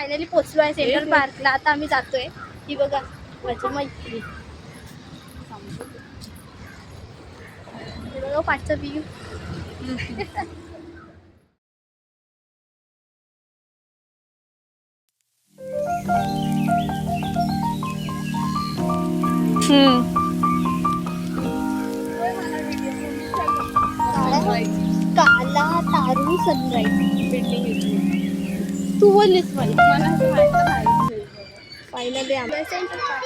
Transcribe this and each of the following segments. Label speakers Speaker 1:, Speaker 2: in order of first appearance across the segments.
Speaker 1: Finally पोहोचलो आहे central पार्कला. आता आम्ही जातोय. ही बघा माझी मैत्री. हे बघा पाठचा व्ह्यू. काला तारू सनराईज बिल्डिंग. तू बोललीस मला फायनली आम्ही सेंट्रल पार्क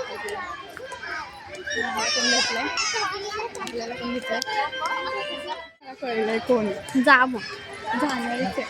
Speaker 1: आपल्याला कोण घेतलंय कळलंय कोण. जा मग जाणारच आहे.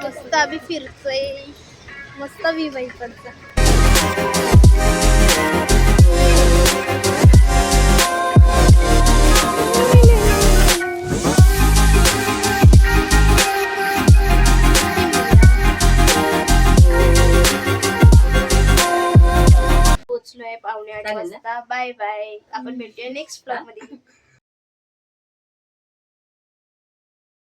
Speaker 1: मस्त आम्ही फिरतोय. मस्त व्ह्यू आहे इकडचा. पोचलोय 7:45 वाजता. Bye bye. आपण भेटूया नेक्स्ट ब्लॉग मध्ये.